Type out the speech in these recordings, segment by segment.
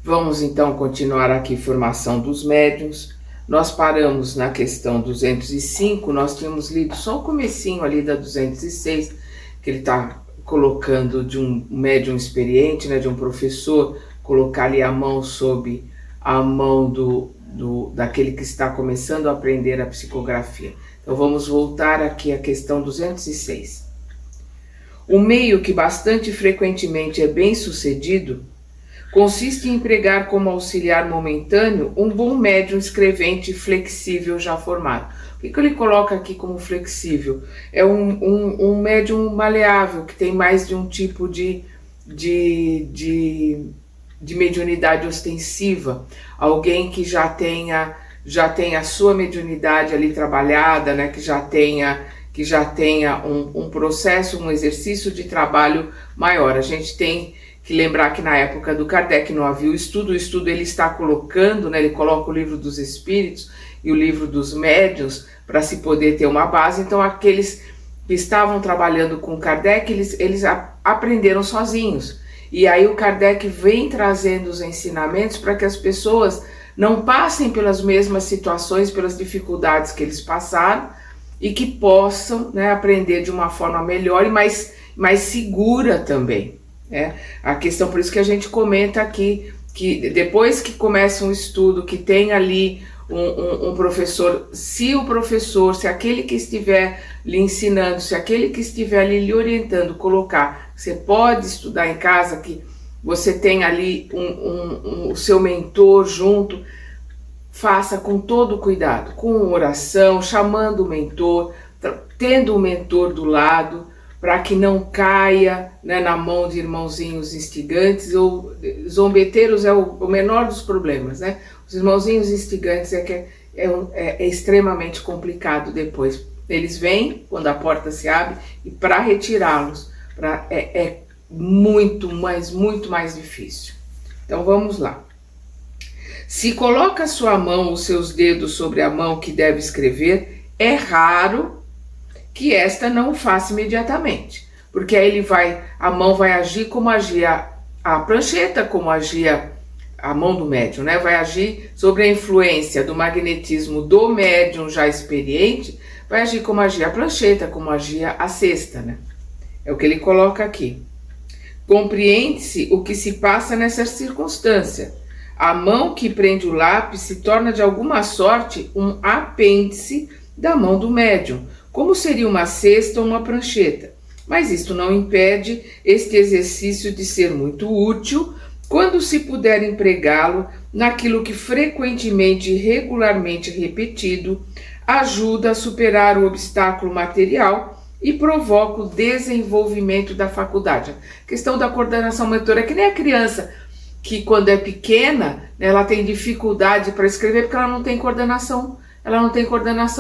Vamos então continuar aqui formação dos médiuns. Nós paramos na questão 205, nós tínhamos lido só o comecinho ali da 206, que ele está colocando de um médium experiente, né, de um professor, colocar ali a mão sob a mão daquele que está começando a aprender a psicografia. Então vamos voltar aqui à questão 206. O meio que bastante frequentemente é bem sucedido consiste em empregar como auxiliar momentâneo um bom médium escrevente flexível já formado. O que ele coloca aqui como flexível? É um médium maleável, que tem mais de um tipo de mediunidade ostensiva, alguém que já tenha a sua mediunidade ali trabalhada, né? que já tenha um processo, um exercício de trabalho maior. A gente tem que lembrar que na época do Kardec não havia o estudo ele está colocando, né, ele coloca o livro dos espíritos e o livro dos médiuns para se poder ter uma base. Então aqueles que estavam trabalhando com Kardec, eles aprenderam sozinhos. E aí o Kardec vem trazendo os ensinamentos para que as pessoas não passem pelas mesmas situações, pelas dificuldades que eles passaram, e que possam, né, aprender de uma forma melhor e mais segura também. A questão, por isso que a gente comenta aqui, que depois que começa um estudo, que tem ali um professor, se aquele que estiver lhe ensinando, se aquele que estiver ali lhe orientando, colocar, você pode estudar em casa, que você tem ali o seu mentor junto, faça com todo cuidado, com oração, chamando o mentor, tendo o mentor do lado, para que não caia, né, na mão de irmãozinhos instigantes, ou zombeteiros é o menor dos problemas, né? Os irmãozinhos instigantes é extremamente complicado depois. Eles vêm quando a porta se abre, e para retirá-los é muito mais difícil. Então vamos lá. Se coloca sua mão, os seus dedos sobre a mão que deve escrever, é raro que esta não o faça imediatamente, porque aí a mão vai agir como agia a prancheta, como agia a mão do médium, né? Vai agir sobre a influência do magnetismo do médium já experiente, vai agir como agia a prancheta, como agia a cesta, né? É o que ele coloca aqui. Compreende-se o que se passa nessa circunstância. A mão que prende o lápis se torna de alguma sorte um apêndice da mão do médium, como seria uma cesta ou uma prancheta. Mas isto não impede este exercício de ser muito útil quando se puder empregá-lo naquilo que frequentemente e regularmente repetido ajuda a superar o obstáculo material e provoca o desenvolvimento da faculdade. A questão da coordenação motora é que nem a criança que, quando é pequena, ela tem dificuldade para escrever porque ela não tem coordenação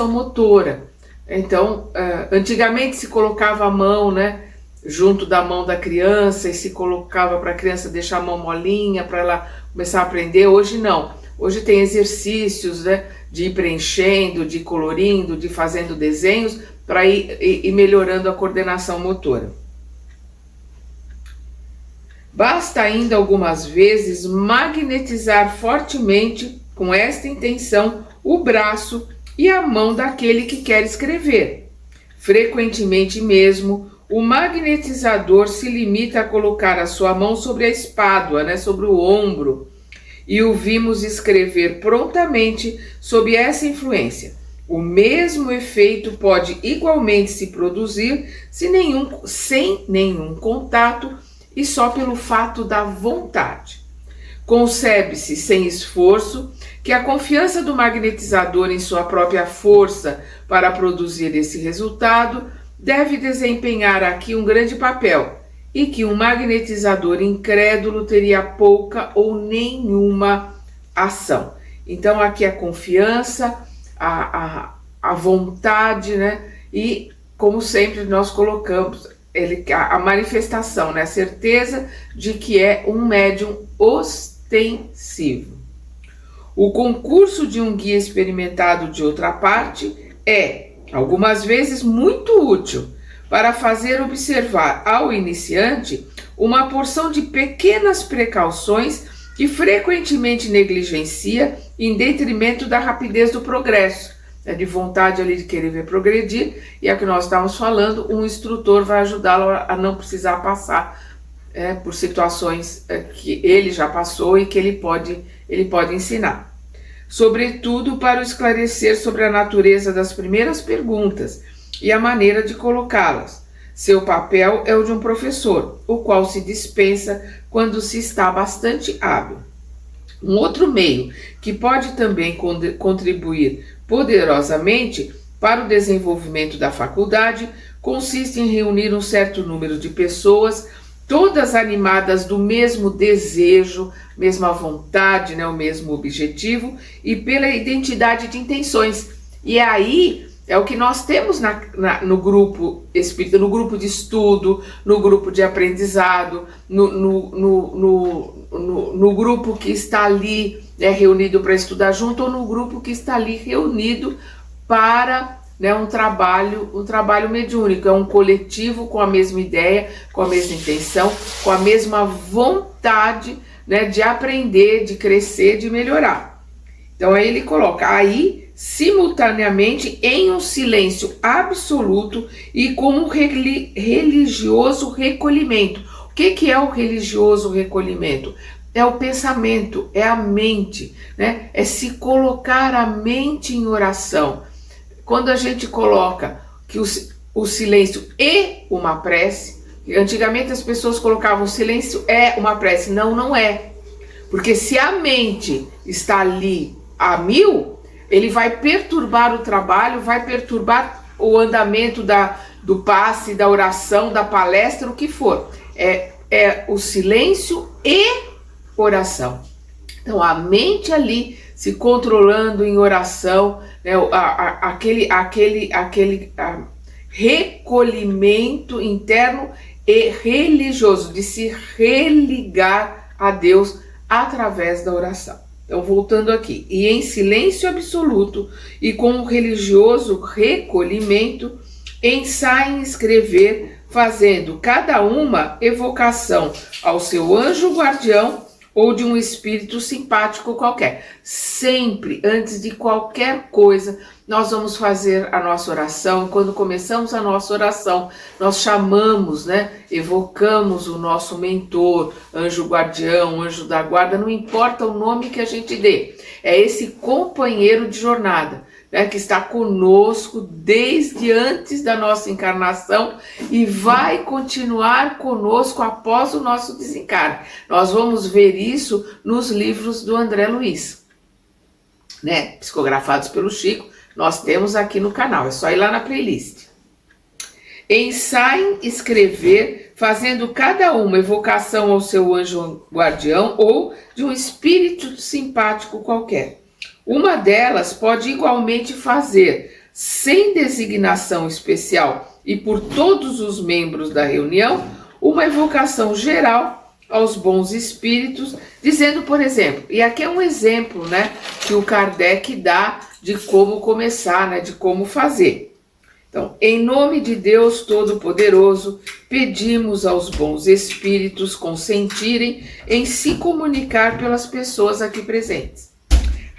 motora. Então, antigamente se colocava a mão, né, junto da mão da criança, e se colocava para a criança deixar a mão molinha para ela começar a aprender. Hoje não. Hoje tem exercícios, né, de ir preenchendo, de ir colorindo, de ir fazendo desenhos para ir melhorando a coordenação motora. Basta ainda algumas vezes magnetizar fortemente, com esta intenção, o braço e a mão daquele que quer escrever. Frequentemente mesmo, o magnetizador se limita a colocar a sua mão sobre a espádua, né, sobre o ombro, e o vimos escrever prontamente sob essa influência. O mesmo efeito pode igualmente se produzir sem nenhum contato e só pelo fato da vontade. Concebe-se sem esforço que a confiança do magnetizador em sua própria força para produzir esse resultado deve desempenhar aqui um grande papel, e que um magnetizador incrédulo teria pouca ou nenhuma ação. Então aqui a confiança, a vontade, né? E como sempre nós colocamos a manifestação, né? A certeza de que é um médium ostensivo. O concurso de um guia experimentado de outra parte é, algumas vezes, muito útil para fazer observar ao iniciante uma porção de pequenas precauções e frequentemente negligencia em detrimento da rapidez do progresso. É de vontade ali de querer ver progredir, e é o que nós estávamos falando, um instrutor vai ajudá-lo a não precisar passar por situações que ele já passou e que ele pode ensinar. Sobretudo para o esclarecer sobre a natureza das primeiras perguntas e a maneira de colocá-las. Seu papel é o de um professor, o qual se dispensa quando se está bastante hábil. Um outro meio que pode também contribuir poderosamente para o desenvolvimento da faculdade consiste em reunir um certo número de pessoas, todas animadas do mesmo desejo, mesma vontade, o mesmo objetivo e pela identidade de intenções. E aí é o que nós temos no grupo espírita, no grupo de estudo, no grupo de aprendizado, no grupo que está ali reunido para estudar junto, ou no grupo que está ali reunido para um trabalho mediúnico. É um coletivo com a mesma ideia, com a mesma intenção, com a mesma vontade de aprender, de crescer, de melhorar. Então aí ele coloca aí simultaneamente em um silêncio absoluto e com um religioso recolhimento. O que é o religioso recolhimento? É o pensamento, é a mente, é se colocar a mente em oração. Quando a gente coloca que o silêncio é uma prece, antigamente as pessoas colocavam o silêncio é uma prece. Não, não é. Porque se a mente está ali a 1000, ele vai perturbar o trabalho, vai perturbar o andamento do passe, da oração, da palestra, o que for. É o silêncio e oração. Então a mente ali se controlando em oração, aquele recolhimento interno e religioso, de se religar a Deus através da oração. Então, voltando aqui, e em silêncio absoluto e com um religioso recolhimento, ensaiem escrever, fazendo cada uma evocação ao seu anjo guardião ou de um espírito simpático qualquer. Sempre, antes de qualquer coisa, nós vamos fazer a nossa oração. Quando começamos a nossa oração, nós chamamos, evocamos o nosso mentor, anjo guardião, anjo da guarda, não importa o nome que a gente dê. É esse companheiro de jornada, que está conosco desde antes da nossa encarnação e vai continuar conosco após o nosso desencarne. Nós vamos ver isso nos livros do André Luiz, psicografados pelo Chico. Nós temos aqui no canal, é só ir lá na playlist. Ensaiem escrever, fazendo cada uma evocação ao seu anjo guardião ou de um espírito simpático qualquer. Uma delas pode igualmente fazer, sem designação especial e por todos os membros da reunião, uma evocação geral aos bons espíritos, dizendo, por exemplo, e aqui é um exemplo, que o Kardec dá de como começar, de como fazer. Então, em nome de Deus Todo-Poderoso, pedimos aos bons espíritos consentirem em se comunicar pelas pessoas aqui presentes.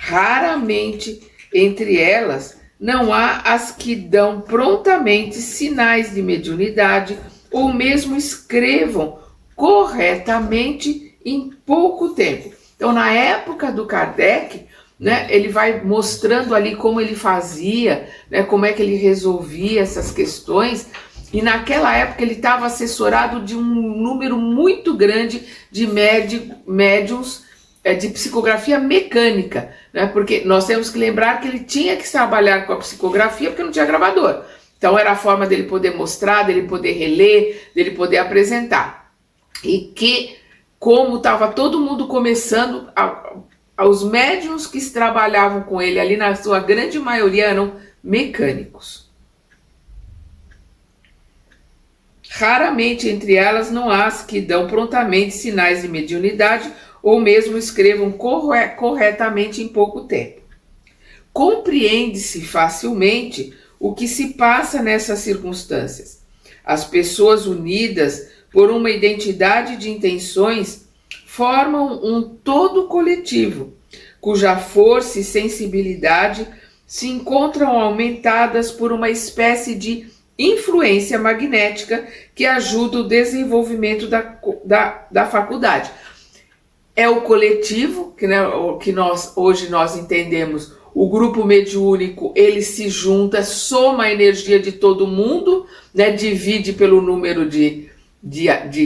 Raramente, entre elas, não há as que dão prontamente sinais de mediunidade ou mesmo escrevam corretamente em pouco tempo. Então, na época do Kardec, ele vai mostrando ali como ele fazia, como é que ele resolvia essas questões, e naquela época ele estava assessorado de um número muito grande de médiuns de psicografia mecânica, porque nós temos que lembrar que ele tinha que trabalhar com a psicografia porque não tinha gravador. Então era a forma dele poder mostrar, dele poder reler, dele poder apresentar. E que, como estava todo mundo começando, os médiuns que trabalhavam com ele ali, na sua grande maioria, eram mecânicos. Raramente entre elas não há as que dão prontamente sinais de mediunidade ou mesmo escrevam corretamente em pouco tempo. Compreende-se facilmente o que se passa nessas circunstâncias. As pessoas unidas por uma identidade de intenções formam um todo coletivo, cuja força e sensibilidade se encontram aumentadas por uma espécie de influência magnética que ajuda o desenvolvimento da faculdade. É o coletivo, que hoje nós entendemos, o grupo mediúnico, ele se junta, soma a energia de todo mundo, né, divide pelo número de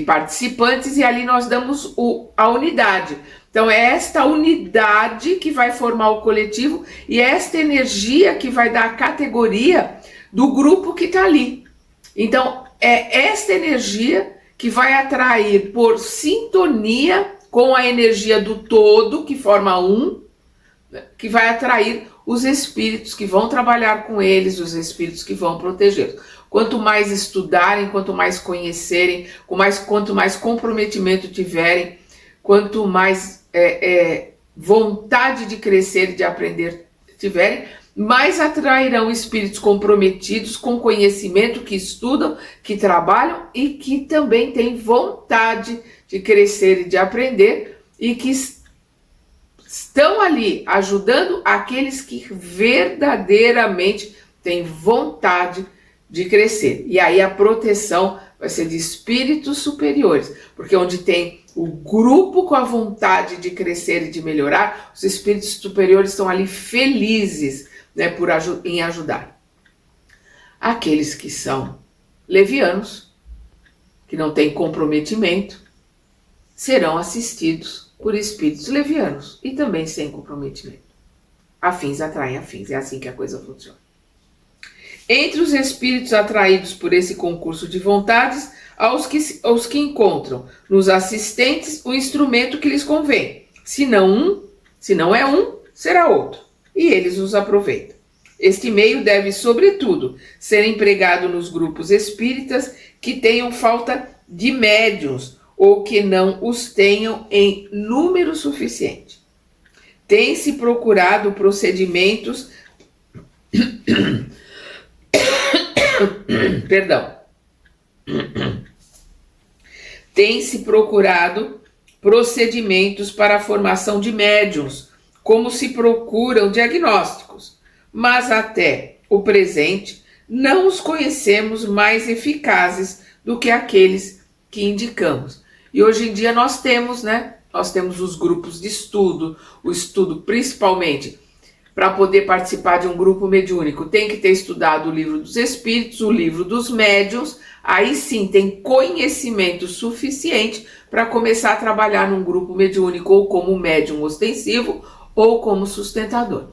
participantes, e ali nós damos a unidade. Então é esta unidade que vai formar o coletivo, e é esta energia que vai dar a categoria do grupo que está ali. Então é esta energia que vai atrair por sintonia com a energia do todo, que forma um, que vai atrair os espíritos que vão trabalhar com eles, os espíritos que vão protegê-los. Quanto mais estudarem, quanto mais conhecerem, quanto mais comprometimento tiverem, quanto mais vontade de crescer e de aprender tiverem, mais atrairão espíritos comprometidos com conhecimento, que estudam, que trabalham e que também têm vontade de crescer e de aprender, e que estão ali ajudando aqueles que verdadeiramente têm vontade de crescer. E aí a proteção vai ser de espíritos superiores, porque onde tem o grupo com a vontade de crescer e de melhorar, os espíritos superiores estão ali felizes, né, em ajudar. Aqueles que são levianos, que não têm comprometimento, serão assistidos por espíritos levianos e também sem comprometimento. Afins atraem afins, é assim que a coisa funciona. Entre os espíritos atraídos por esse concurso de vontades, aos que encontram nos assistentes o instrumento que lhes convém. Se não é um, será outro, e eles os aproveitam. Este meio deve, sobretudo, ser empregado nos grupos espíritas que tenham falta de médiuns ou que não os tenham em número suficiente. Tem-se procurado procedimentos Tem-se procurado procedimentos para a formação de médiuns, como se procuram diagnósticos, mas até o presente não os conhecemos mais eficazes do que aqueles que indicamos. E hoje em dia nós temos, Nós temos os grupos de estudo, o estudo principalmente para poder participar de um grupo mediúnico, tem que ter estudado o livro dos espíritos, o livro dos médiuns, aí sim tem conhecimento suficiente para começar a trabalhar num grupo mediúnico, ou como médium ostensivo, ou como sustentador.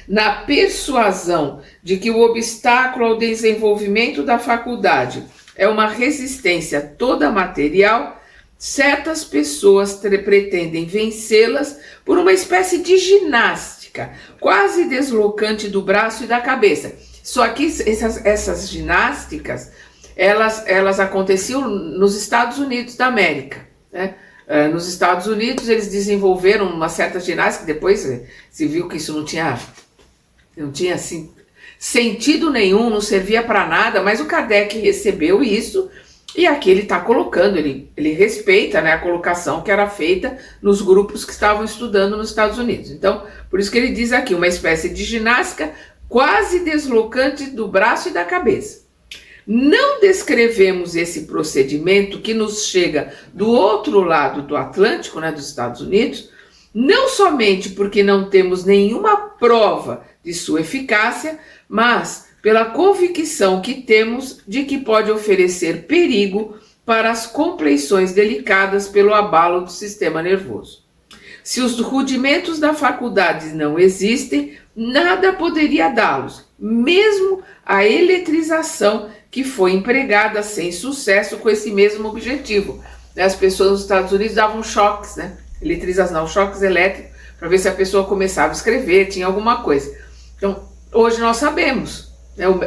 Na persuasão de que o obstáculo ao desenvolvimento da faculdade é uma resistência toda material, certas pessoas pretendem vencê-las por uma espécie de ginástica, quase deslocante do braço e da cabeça. Só que essas ginásticas, elas aconteciam nos Estados Unidos da América, né? Nos Estados Unidos eles desenvolveram uma certa ginástica, depois se viu que isso não tinha assim, sentido nenhum, não servia para nada, mas o Kardec recebeu isso. E aqui ele está colocando, ele respeita, né, a colocação que era feita nos grupos que estavam estudando nos Estados Unidos. Então, por isso que ele diz aqui, uma espécie de ginástica quase deslocante do braço e da cabeça. Não descrevemos esse procedimento que nos chega do outro lado do Atlântico, né, dos Estados Unidos, não somente porque não temos nenhuma prova de sua eficácia, mas pela convicção que temos de que pode oferecer perigo para as compleições delicadas pelo abalo do sistema nervoso. Se os rudimentos da faculdade não existem, nada poderia dá-los, mesmo a eletrização que foi empregada sem sucesso com esse mesmo objetivo. As pessoas nos Estados Unidos davam choques, choques elétricos, para ver se a pessoa começava a escrever, tinha alguma coisa. Então, hoje nós sabemos.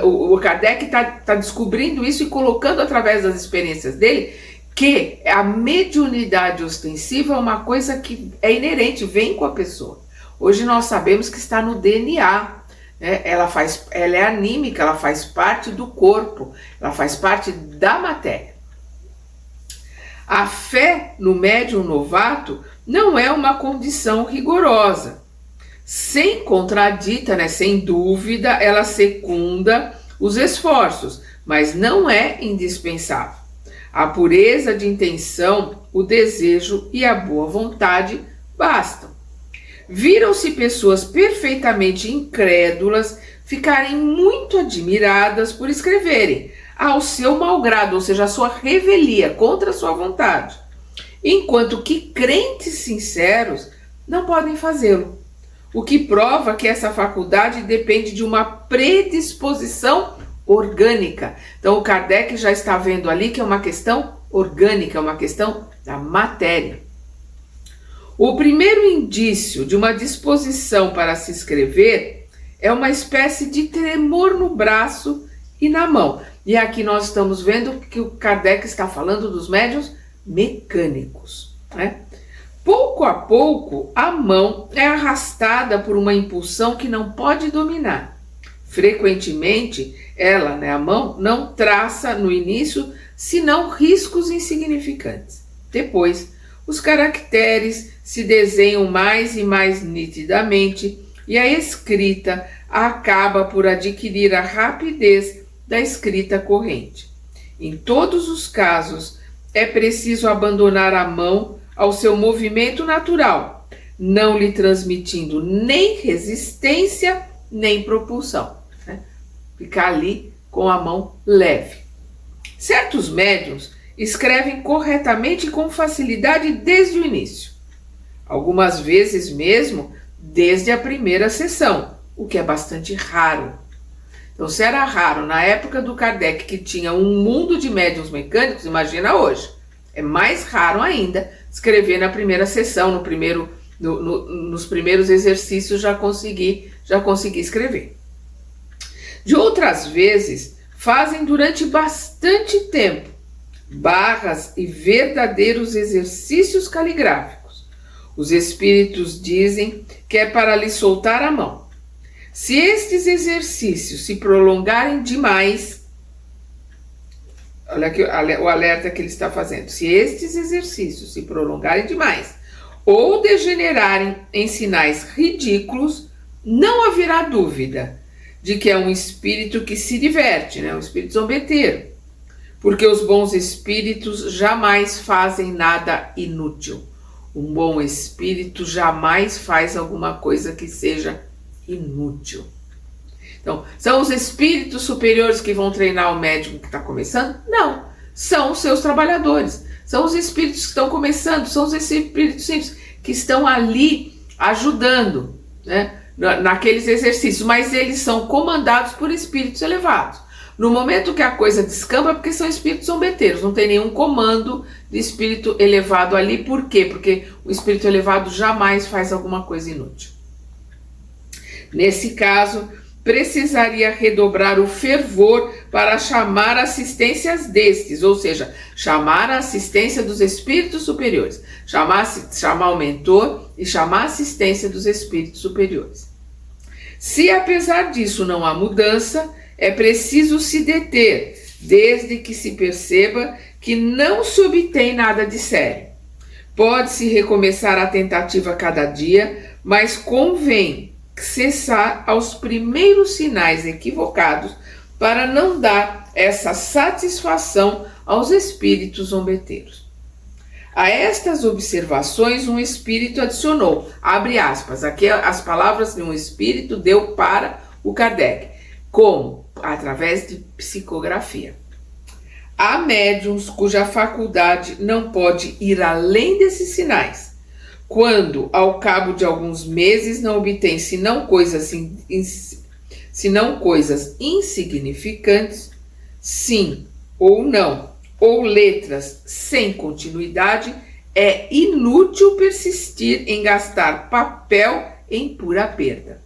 O Kardec está descobrindo isso e colocando através das experiências dele que a mediunidade ostensiva é uma coisa que é inerente, vem com a pessoa. Hoje nós sabemos que está no DNA, né? Ela é anímica, ela faz parte do corpo, ela faz parte da matéria. A fé no médium novato não é uma condição rigorosa. Sem contradita, né, sem dúvida, ela secunda os esforços, mas não é indispensável. A pureza de intenção, o desejo e a boa vontade bastam. Viram-se pessoas perfeitamente incrédulas ficarem muito admiradas por escreverem ao seu malgrado, ou seja, a sua revelia, contra a sua vontade, enquanto que crentes sinceros não podem fazê-lo, o que prova que essa faculdade depende de uma predisposição orgânica. Então o Kardec já está vendo ali que é uma questão orgânica, é uma questão da matéria. O primeiro indício de uma disposição para se escrever é uma espécie de tremor no braço e na mão. E aqui nós estamos vendo que o Kardec está falando dos médiuns mecânicos, né? Pouco a pouco, a mão é arrastada por uma impulsão que não pode dominar. Frequentemente, ela, né, a mão, não traça no início senão riscos insignificantes. Depois, os caracteres se desenham mais e mais nitidamente e a escrita acaba por adquirir a rapidez da escrita corrente. Em todos os casos, é preciso abandonar a mão ao seu movimento natural, não lhe transmitindo nem resistência nem propulsão, né? Ficar ali com a mão leve. Certos médiuns escrevem corretamente e com facilidade desde o início, algumas vezes mesmo desde a primeira sessão, o que é bastante raro. Então, se era raro na época do Kardec, que tinha um mundo de médiuns mecânicos, imagina hoje. É mais raro ainda escrever na primeira sessão, nos primeiros exercícios já consegui escrever. De outras vezes, fazem durante bastante tempo barras e verdadeiros exercícios caligráficos. Os espíritos dizem que é para lhe soltar a mão. Se estes exercícios se prolongarem demais, olha aqui o alerta que ele está fazendo. Se estes exercícios se prolongarem demais ou degenerarem em sinais ridículos, não haverá dúvida de que é um espírito que se diverte, né? Um espírito zombeteiro. Porque os bons espíritos jamais fazem nada inútil. Um bom espírito jamais faz alguma coisa que seja inútil. Então, são os espíritos superiores que vão treinar o médium que está começando? Não, são os seus trabalhadores, são os espíritos que estão começando, são os espíritos simples que estão ali ajudando, né, naqueles exercícios, mas eles são comandados por espíritos elevados. No momento que a coisa descamba, porque são espíritos zombeteiros, não tem nenhum comando de espírito elevado ali. Por quê? Porque o espírito elevado jamais faz alguma coisa inútil. Nesse caso, precisaria redobrar o fervor para chamar assistências destes, ou seja, chamar a assistência dos espíritos superiores, chamar o mentor e chamar a assistência dos espíritos superiores. Se apesar disso não há mudança, é preciso se deter, desde que se perceba que não se obtém nada de sério. Pode-se recomeçar a tentativa cada dia, mas convém cessar aos primeiros sinais equivocados para não dar essa satisfação aos espíritos zombeteiros. A estas observações um espírito adicionou, abre aspas, aqui as palavras de um espírito deu para o Kardec, como? Através de psicografia. Há médiuns cuja faculdade não pode ir além desses sinais, quando, ao cabo de alguns meses, não obtém senão coisas insignificantes, sim ou não, ou letras sem continuidade, é inútil persistir em gastar papel em pura perda.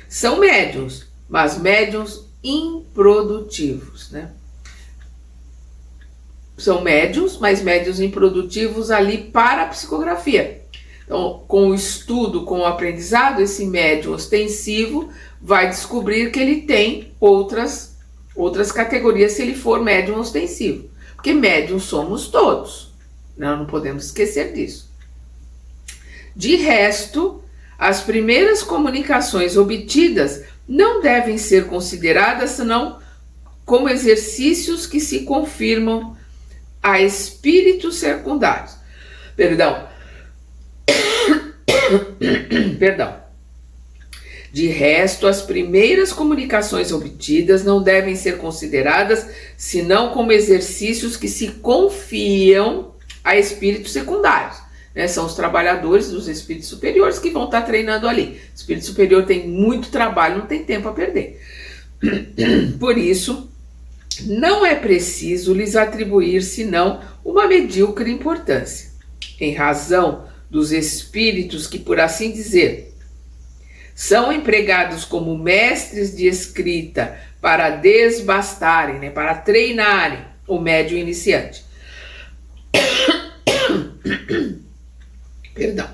São médiuns, mas médiuns improdutivos, né? São médiuns, mas médiuns improdutivos ali para a psicografia. Então, com o estudo, com o aprendizado, esse médium ostensivo vai descobrir que ele tem outras categorias se ele for médium ostensivo. Porque médium somos todos, Nós não podemos esquecer disso. De resto, as primeiras comunicações obtidas não devem ser consideradas senão como exercícios que se confirmam a espíritos secundários. Perdão. De resto, as primeiras comunicações obtidas não devem ser consideradas senão como exercícios que se confiam a espíritos secundários. Né? São os trabalhadores dos espíritos superiores que vão estar treinando ali. O espírito superior tem muito trabalho, não tem tempo a perder. Por isso, não é preciso lhes atribuir senão uma medíocre importância, em razão dos espíritos que, por assim dizer, são empregados como mestres de escrita para desbastarem, né, para treinarem o médium iniciante. Perdão.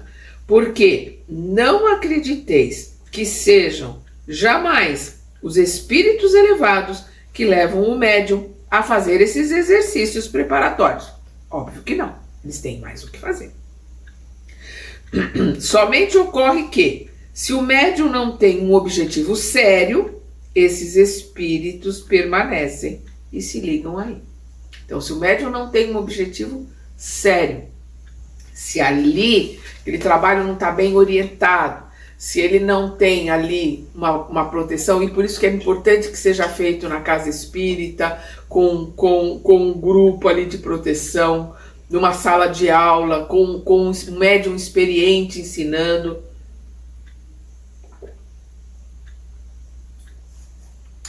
Porque não acrediteis que sejam jamais os espíritos elevados que levam o médium a fazer esses exercícios preparatórios. Óbvio que não. Eles têm mais o que fazer. Somente ocorre que, se o médium não tem um objetivo sério, esses espíritos permanecem e se ligam aí. Então, se o médium não tem um objetivo sério, se ali aquele trabalho não está bem orientado, se ele não tem ali uma proteção, e por isso que é importante que seja feito na casa espírita, com um grupo ali de proteção, numa sala de aula, com um médium experiente ensinando.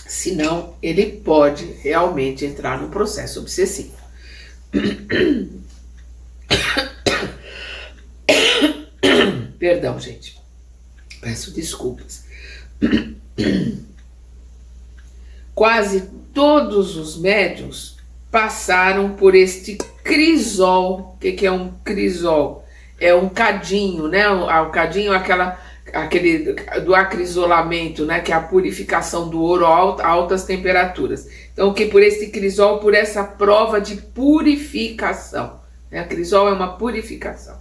Senão, ele pode realmente entrar no processo obsessivo. Perdão, gente. Peço desculpas. Quase todos os médiuns passaram por este crisol. O que é um crisol? É um cadinho, né? O cadinho é aquele do acrisolamento, né? Que é a purificação do ouro a altas temperaturas. Então, que por este crisol, por essa prova de purificação. Né? A crisol é uma purificação.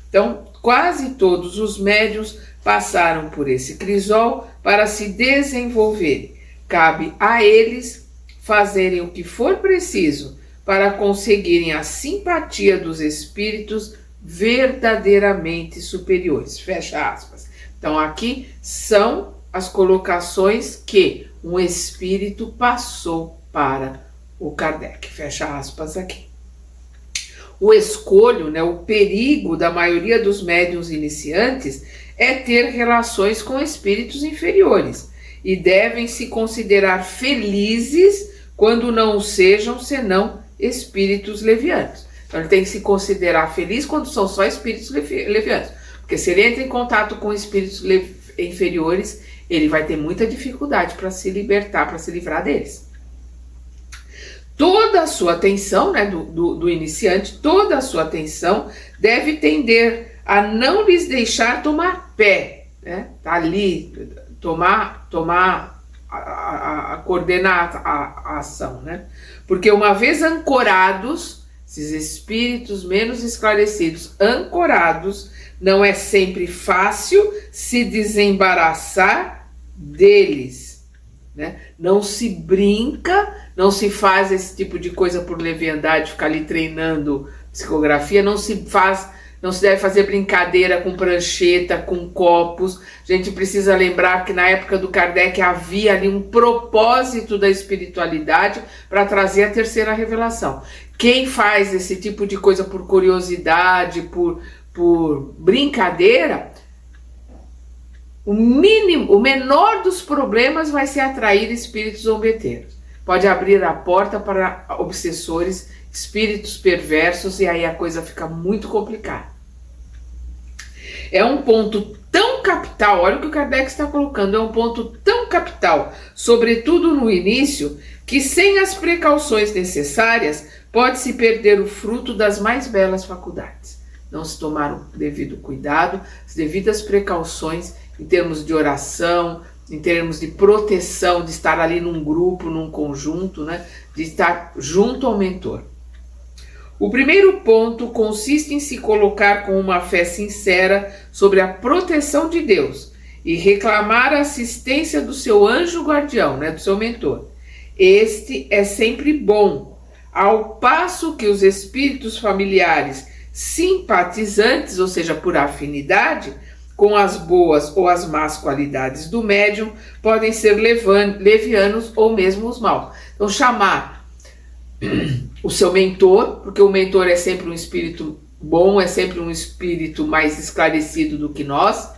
Então, quase todos os médiuns passaram por esse crisol para se desenvolverem. Cabe a eles fazerem o que for preciso para conseguirem a simpatia dos espíritos verdadeiramente superiores. Fecha aspas. Então, aqui são as colocações que um espírito passou para o Kardec. Fecha aspas aqui. O escolho, né, o perigo da maioria dos médiuns iniciantes é ter relações com espíritos inferiores e devem se considerar felizes quando não sejam senão espíritos levianos. Então ele tem que se considerar feliz quando são só espíritos levianos, porque se ele entra em contato com espíritos inferiores, ele vai ter muita dificuldade para se libertar, para se livrar deles. Toda a sua atenção, né, do iniciante, toda a sua atenção deve tender a não lhes deixar tomar pé, né? Tá ali, coordenar a ação, né? Porque uma vez ancorados, esses espíritos menos esclarecidos, ancorados, não é sempre fácil se desembaraçar deles, né? Não se brinca, não se faz esse tipo de coisa por leviandade, ficar ali treinando psicografia, não se deve fazer brincadeira com prancheta, com copos. A gente precisa lembrar que na época do Kardec havia ali um propósito da espiritualidade para trazer a terceira revelação. Quem faz esse tipo de coisa por curiosidade, por brincadeira, o menor dos problemas vai ser atrair espíritos zombeteiros. Pode abrir a porta para obsessores, espíritos perversos, e aí a coisa fica muito complicada. É um ponto tão capital, olha o que o Kardec está colocando, é um ponto tão capital, sobretudo no início, que sem as precauções necessárias, pode-se perder o fruto das mais belas faculdades. Não se tomar o devido cuidado, as devidas precauções em termos de oração, em termos de proteção, de estar ali num grupo, num conjunto, né? De estar junto ao mentor. O primeiro ponto consiste em se colocar com uma fé sincera sobre a proteção de Deus e reclamar a assistência do seu anjo guardião, do seu mentor. Este é sempre bom, ao passo que os espíritos familiares simpatizantes, ou seja, por afinidade, com as boas ou as más qualidades do médium, podem ser levianos ou mesmo os maus. Então, chamar o seu mentor, porque o mentor é sempre um espírito bom, é sempre um espírito mais esclarecido do que nós.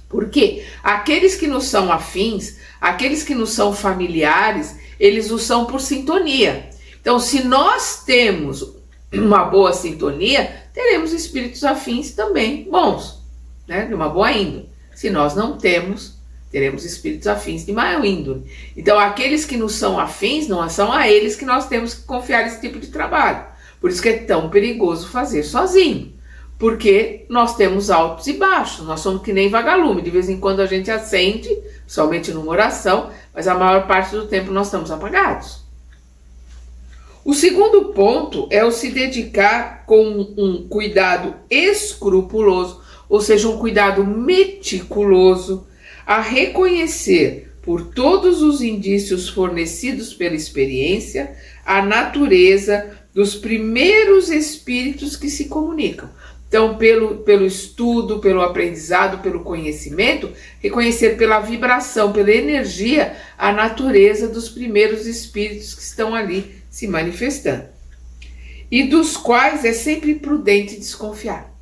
Porque aqueles que nos são afins, aqueles que nos são familiares, eles os são por sintonia. Então, se nós temos uma boa sintonia, teremos espíritos afins também bons, de uma boa índole. Se nós não temos, teremos espíritos afins de má índole. Então, aqueles que nos são afins, não são a eles que nós temos que confiar esse tipo de trabalho. Por isso que é tão perigoso fazer sozinho. Porque nós temos altos e baixos, nós somos que nem vagalume. De vez em quando a gente acende, somente numa oração, mas a maior parte do tempo nós estamos apagados. O segundo ponto é o se dedicar com um cuidado escrupuloso, ou seja, um cuidado meticuloso, a reconhecer por todos os indícios fornecidos pela experiência a natureza dos primeiros espíritos que se comunicam. Então, pelo estudo, pelo aprendizado, pelo conhecimento, reconhecer pela vibração, pela energia, a natureza dos primeiros espíritos que estão ali se manifestando. E dos quais é sempre prudente desconfiar.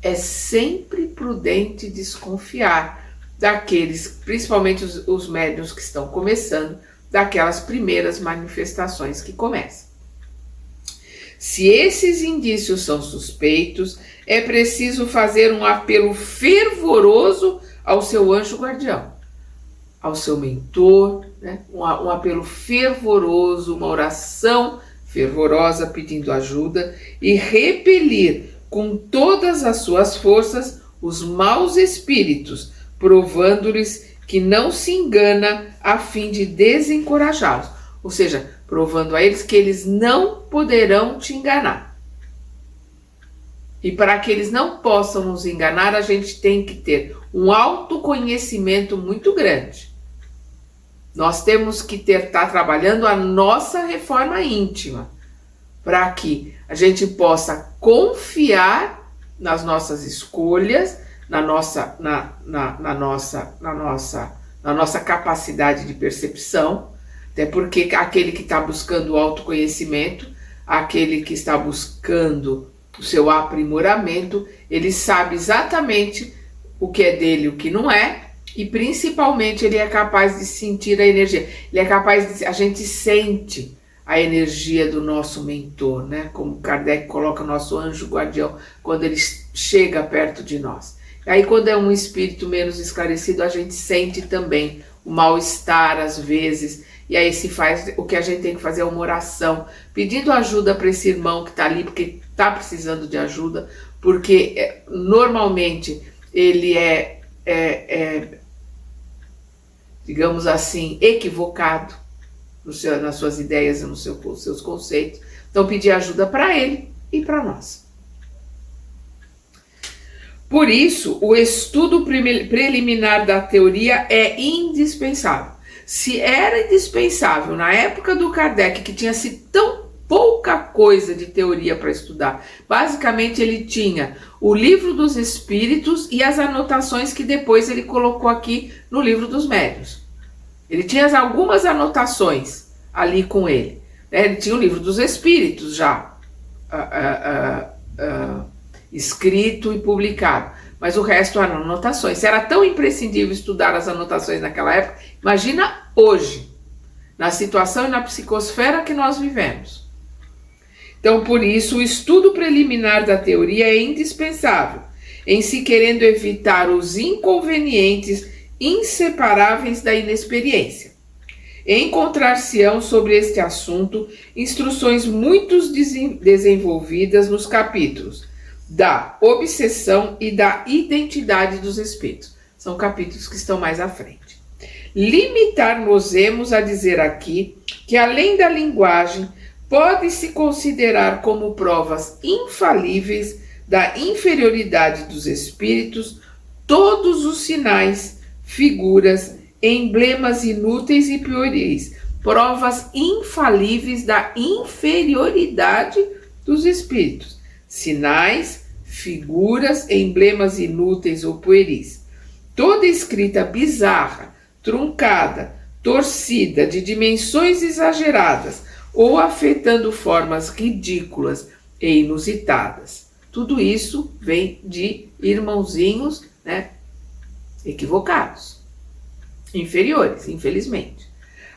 É sempre prudente desconfiar daqueles, principalmente os médiuns que estão começando, daquelas primeiras manifestações que começam. Se esses indícios são suspeitos, é preciso fazer um apelo fervoroso ao seu anjo guardião, ao seu mentor, um apelo fervoroso, uma oração fervorosa pedindo ajuda e repelir com todas as suas forças os maus espíritos, provando-lhes que não se engana a fim de desencorajá-los. Ou seja, provando a eles que eles não poderão te enganar. E para que eles não possam nos enganar, a gente tem que ter um autoconhecimento muito grande. Nós temos que estar trabalhando a nossa reforma íntima, para que a gente possa confiar nas nossas escolhas, na nossa capacidade de percepção. Até porque aquele que está buscando o autoconhecimento, aquele que está buscando o seu aprimoramento, ele sabe exatamente o que é dele e o que não é, e principalmente ele é capaz de sentir a energia. Ele é capaz de... A gente sente a energia do nosso mentor, Como Kardec coloca o nosso anjo guardião quando ele chega perto de nós. Aí quando é um espírito menos esclarecido, a gente sente também o mal-estar às vezes. E aí o que a gente tem que fazer é uma oração, pedindo ajuda para esse irmão que está ali, porque está precisando de ajuda, porque normalmente ele digamos assim, equivocado nas suas ideias e nos seus conceitos. Então pedir ajuda para ele e para nós. Por isso, o estudo preliminar da teoria é indispensável. Se era indispensável na época do Kardec, que tinha-se tão pouca coisa de teoria para estudar, basicamente ele tinha o Livro dos Espíritos e as anotações que depois ele colocou aqui no Livro dos Médiuns. Ele tinha algumas anotações ali com ele. Ele tinha o Livro dos Espíritos já escrito e publicado. Mas o resto eram anotações. Se era tão imprescindível estudar as anotações naquela época, imagina hoje, na situação e na psicosfera que nós vivemos. Então, por isso, o estudo preliminar da teoria é indispensável, em se querendo evitar os inconvenientes inseparáveis da inexperiência. Encontrar-se-ão sobre este assunto instruções muito desenvolvidas nos capítulos da obsessão e da identidade dos espíritos. São capítulos que estão mais à frente. Limitar-nos-emos a dizer aqui que, além da linguagem, pode-se considerar como provas infalíveis da inferioridade dos espíritos todos os sinais, figuras, emblemas inúteis e pueris, provas infalíveis da inferioridade dos espíritos, sinais, figuras, emblemas inúteis ou pueris. Toda escrita bizarra, truncada, torcida, de dimensões exageradas ou afetando formas ridículas e inusitadas. Tudo isso vem de irmãozinhos, né, equivocados, inferiores, infelizmente.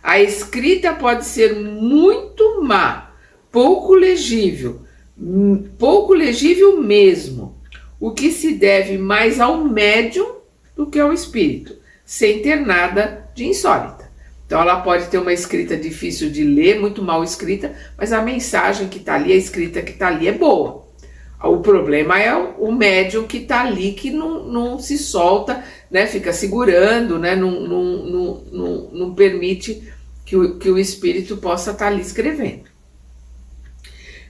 A escrita pode ser muito má, pouco legível mesmo, o que se deve mais ao médium do que ao espírito, sem ter nada de insólita. Então ela pode ter uma escrita difícil de ler, muito mal escrita, mas a mensagem que está ali, a escrita que está ali é boa. O problema é o médium que está ali, que não se solta, né, fica segurando, né, não permite que o espírito possa estar ali escrevendo.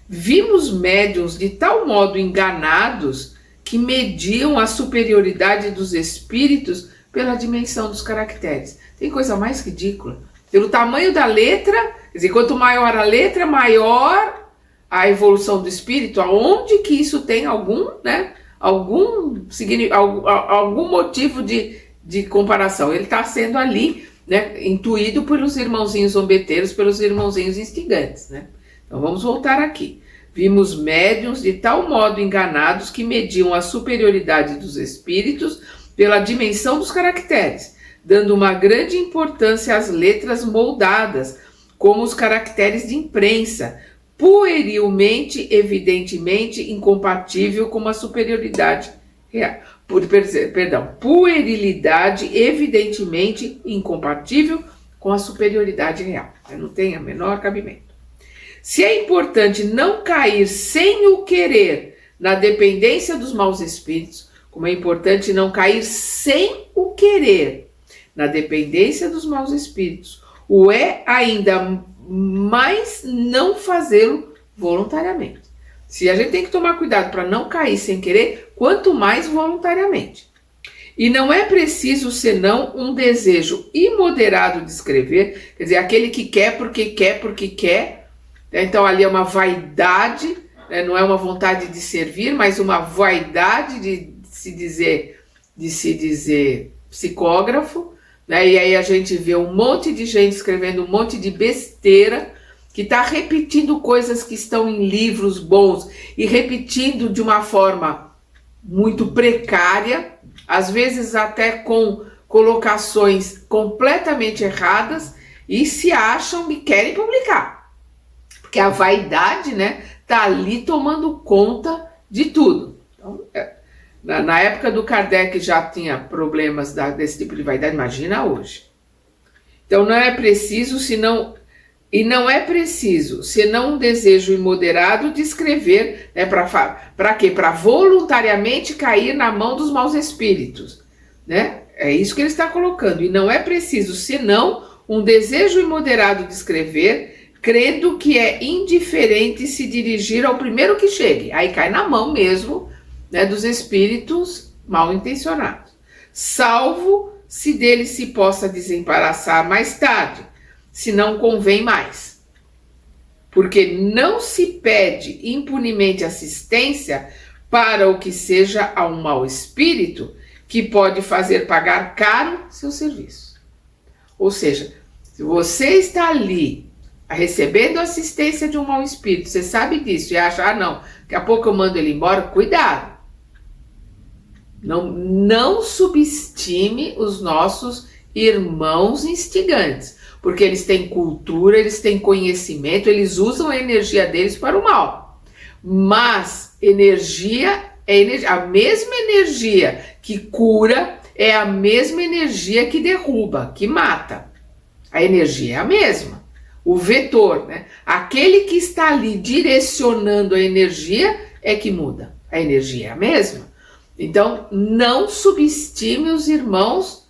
Vimos médiuns de tal modo enganados que mediam a superioridade dos espíritos pela dimensão dos caracteres. Tem coisa mais ridícula. Pelo tamanho da letra, quer dizer, quanto maior a letra, maior a evolução do espírito. Aonde que isso tem algum motivo de comparação? Ele está sendo ali, né, intuído pelos irmãozinhos zombeteiros, pelos irmãozinhos instigantes, né? Então vamos voltar aqui. Vimos médiuns de tal modo enganados que mediam a superioridade dos espíritos pela dimensão dos caracteres, dando uma grande importância às letras moldadas, como os caracteres de imprensa, puerilmente, evidentemente incompatível com a superioridade real. Puerilidade evidentemente incompatível com a superioridade real. Não tem o menor cabimento. Se é importante não cair sem o querer na dependência dos maus espíritos, como é importante não cair sem o querer na dependência dos maus espíritos, o é ainda mais não fazê-lo voluntariamente. Se a gente tem que tomar cuidado para não cair sem querer, quanto mais voluntariamente. E não é preciso senão um desejo imoderado de escrever, quer dizer, aquele que quer porque quer porque quer. Então ali é uma vaidade, né? Não é uma vontade de servir, mas uma vaidade de se dizer psicógrafo, né? E aí a gente vê um monte de gente escrevendo um monte de besteira, que está repetindo coisas que estão em livros bons e repetindo de uma forma muito precária, às vezes até com colocações completamente erradas, e se acham e querem publicar. Porque a vaidade, né, tá ali tomando conta de tudo. Então, na época do Kardec já tinha problemas desse tipo de vaidade, imagina hoje. Então não é preciso senão um desejo imoderado de escrever, né, para quê? Para voluntariamente cair na mão dos maus espíritos, né? É isso que ele está colocando. E não é preciso senão um desejo imoderado de escrever, crendo que é indiferente se dirigir ao primeiro que chegue. Aí cai na mão mesmo, né, dos espíritos mal intencionados. Salvo se dele se possa desembaraçar mais tarde, se não convém mais. Porque não se pede impunemente assistência para o que seja a um mau espírito que pode fazer pagar caro seu serviço. Ou seja, se você está ali recebendo assistência de um mau espírito, você sabe disso e acha, não, daqui a pouco eu mando ele embora, cuidado. Não subestime os nossos irmãos instigantes, porque eles têm cultura, eles têm conhecimento, eles usam a energia deles para o mal. Mas energia é energia, a mesma energia que cura é a mesma energia que derruba, que mata. A energia é a mesma. O vetor, né? Aquele que está ali direcionando a energia é que muda. A energia é a mesma. Então, não subestime os irmãos.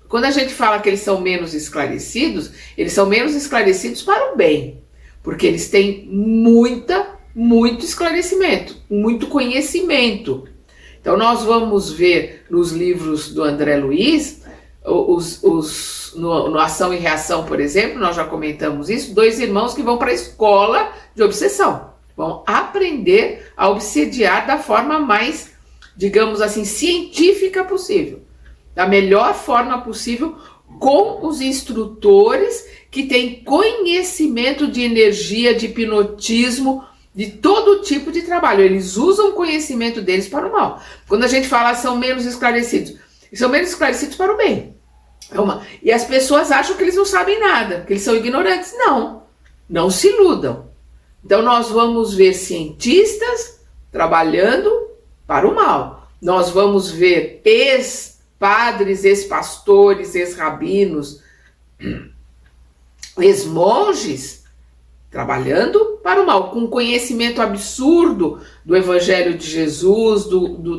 Quando a gente fala que eles são menos esclarecidos para o bem. porque eles têm muito esclarecimento, muito conhecimento. Então nós vamos ver nos livros do André Luiz, no Ação e Reação, por exemplo, nós já comentamos isso, 2 irmãos que vão para a escola de obsessão, vão aprender a obsediar da forma mais, digamos assim, científica possível, da melhor forma possível, com os instrutores que têm conhecimento de energia, de hipnotismo, de todo tipo de trabalho. Eles usam o conhecimento deles para o mal. Quando a gente fala são menos esclarecidos para o bem. E as pessoas acham que eles não sabem nada, que eles são ignorantes. Não se iludam. Então nós vamos ver cientistas trabalhando para o mal. Nós vamos ver ex-padres, ex-pastores, ex-rabinos, ex-monges trabalhando para o mal, com conhecimento absurdo do Evangelho de Jesus,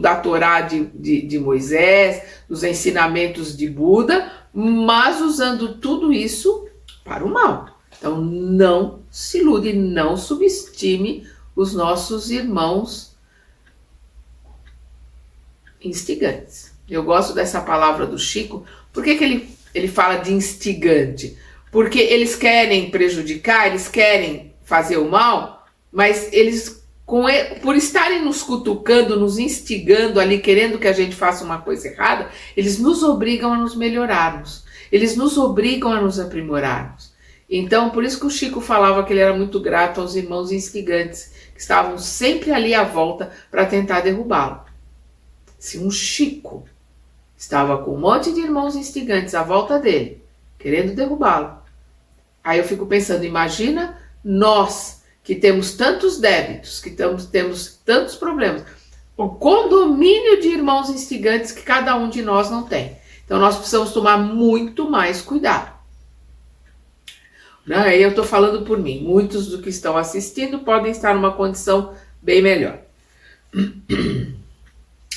da Torá de Moisés, dos ensinamentos de Buda, mas usando tudo isso para o mal. Então não se ilude, não subestime os nossos irmãos instigantes. Eu gosto dessa palavra do Chico. Por que ele fala de instigante? Porque eles querem prejudicar, eles querem fazer o mal, mas eles, por estarem nos cutucando, nos instigando ali, querendo que a gente faça uma coisa errada, eles nos obrigam a nos melhorarmos, eles nos obrigam a nos aprimorarmos. Então, por isso que o Chico falava que ele era muito grato aos irmãos instigantes, que estavam sempre ali à volta para tentar derrubá-lo. Se um Chico estava com um monte de irmãos instigantes à volta dele, querendo derrubá-lo, aí eu fico pensando, imagina nós que temos tantos débitos, que temos tantos problemas, o condomínio de irmãos instigantes que cada um de nós não tem. Então nós precisamos tomar muito mais cuidado. Aí eu estou falando por mim, muitos do que estão assistindo podem estar numa condição bem melhor.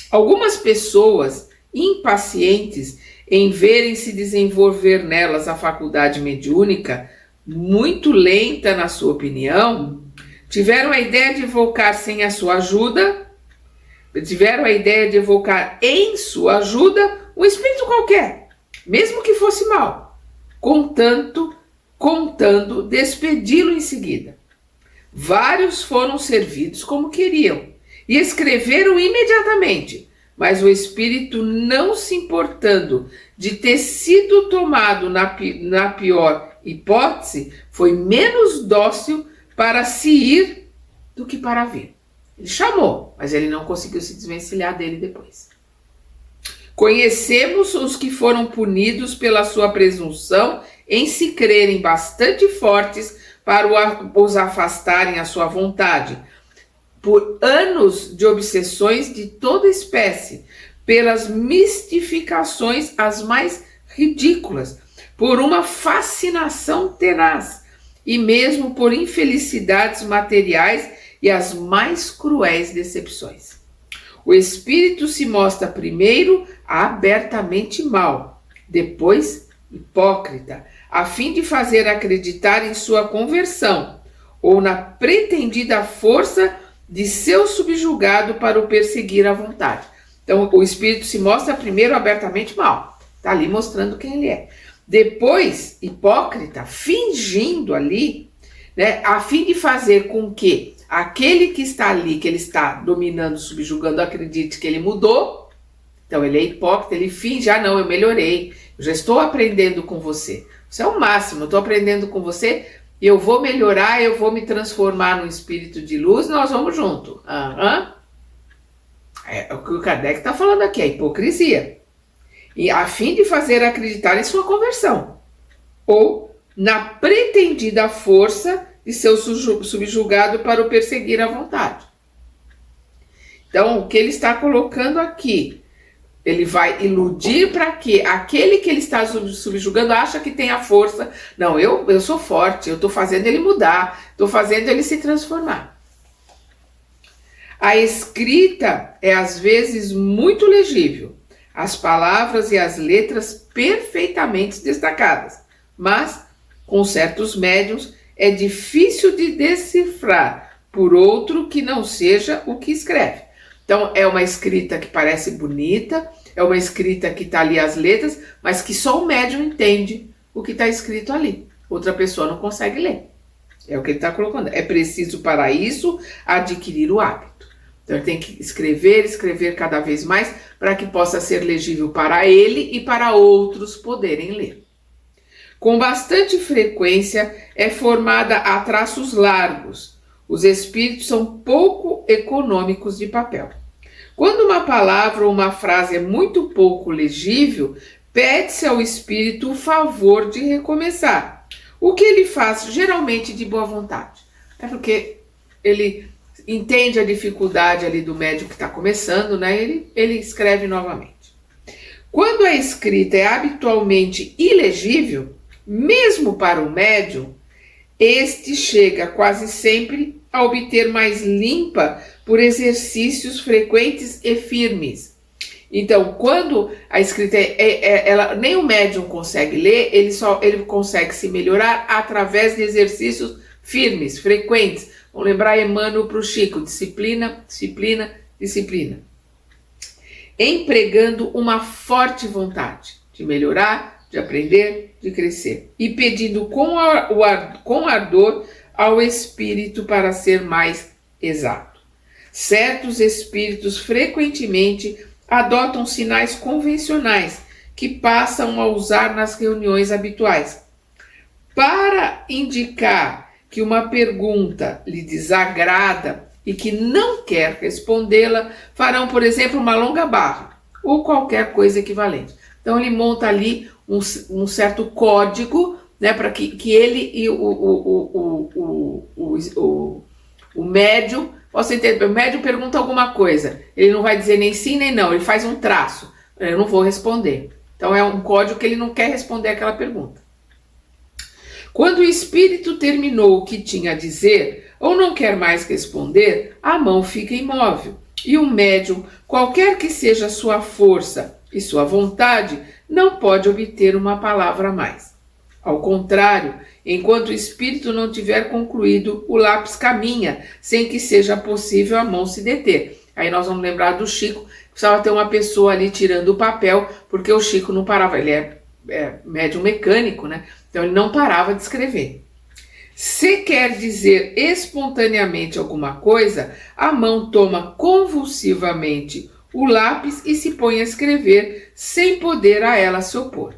Algumas pessoas impacientes em verem se desenvolver nelas a faculdade mediúnica, muito lenta na sua opinião, tiveram a ideia de evocar sem a sua ajuda, tiveram a ideia de evocar em sua ajuda um espírito qualquer, mesmo que fosse mau, contando despedi-lo em seguida. Vários foram servidos como queriam e escreveram imediatamente, mas o espírito, não se importando de ter sido tomado na pior hipótese, foi menos dócil para se ir do que para vir. Ele chamou, mas ele não conseguiu se desvencilhar dele depois. Conhecemos os que foram punidos pela sua presunção em se crerem bastante fortes para os afastarem à sua vontade, por anos de obsessões de toda espécie, pelas mistificações as mais ridículas, por uma fascinação tenaz e mesmo por infelicidades materiais e as mais cruéis decepções. O espírito se mostra primeiro abertamente mau, depois hipócrita, a fim de fazer acreditar em sua conversão ou na pretendida força de seu subjugado para o perseguir à vontade. Então, o espírito se mostra primeiro abertamente mau, está ali mostrando quem ele é. Depois, hipócrita, fingindo ali, né, a fim de fazer com que aquele que está ali, que ele está dominando, subjugando, acredite que ele mudou. Então, ele é hipócrita, ele finge, não, eu melhorei, eu já estou aprendendo com você. Isso é o máximo, eu estou aprendendo com você, eu vou melhorar, eu vou me transformar num espírito de luz, nós vamos junto. É o que o Kardec está falando aqui, a hipocrisia. E a fim de fazer acreditar em sua conversão, ou na pretendida força de seu subjugado para o perseguir à vontade. Então, o que ele está colocando aqui, ele vai iludir para que aquele que ele está subjugando acha que tem a força. Não, eu sou forte, eu estou fazendo ele mudar, estou fazendo ele se transformar. A escrita é às vezes muito legível, as palavras e as letras perfeitamente destacadas, mas, com certos médiuns, é difícil de decifrar por outro que não seja o que escreve. Então, é uma escrita que parece bonita, é uma escrita que está ali as letras, mas que só o médium entende o que está escrito ali. Outra pessoa não consegue ler. É o que ele está colocando. É preciso para isso adquirir o hábito. Então ele tem que escrever cada vez mais para que possa ser legível para ele e para outros poderem ler. Com bastante frequência é formada a traços largos. Os espíritos são pouco econômicos de papel. Quando uma palavra ou uma frase é muito pouco legível, pede-se ao espírito o favor de recomeçar. O que ele faz geralmente de boa vontade. É porque ele entende a dificuldade ali do médium que está começando, né? Ele escreve novamente. Quando a escrita é habitualmente ilegível, mesmo para o médium, este chega quase sempre a obter mais limpa por exercícios frequentes e firmes. Então, quando a escrita nem o médium consegue ler, ele consegue se melhorar através de exercícios firmes, frequentes. Vamos lembrar Emmanuel para o Chico: disciplina, disciplina, disciplina. Empregando uma forte vontade de melhorar, de aprender, de crescer. E pedindo com ardor ao espírito para ser mais exato. Certos espíritos frequentemente adotam sinais convencionais que passam a usar nas reuniões habituais. Para indicar que uma pergunta lhe desagrada e que não quer respondê-la, farão, por exemplo, uma longa barra ou qualquer coisa equivalente. Então ele monta ali um certo código, né, para que ele e o médium possam entender. O médium pergunta alguma coisa, ele não vai dizer nem sim nem não, ele faz um traço. Eu não vou responder. Então é um código que ele não quer responder aquela pergunta. Quando o espírito terminou o que tinha a dizer ou não quer mais responder, a mão fica imóvel e o médium, qualquer que seja a sua força e sua vontade, não pode obter uma palavra a mais. Ao contrário, enquanto o espírito não tiver concluído, o lápis caminha, sem que seja possível a mão se deter. Aí nós vamos lembrar do Chico, precisava ter uma pessoa ali tirando o papel, porque o Chico não parava, ele é médium mecânico, né? Então ele não parava de escrever. Se quer dizer espontaneamente alguma coisa, a mão toma convulsivamente o lápis e se põe a escrever, sem poder a ela se opor.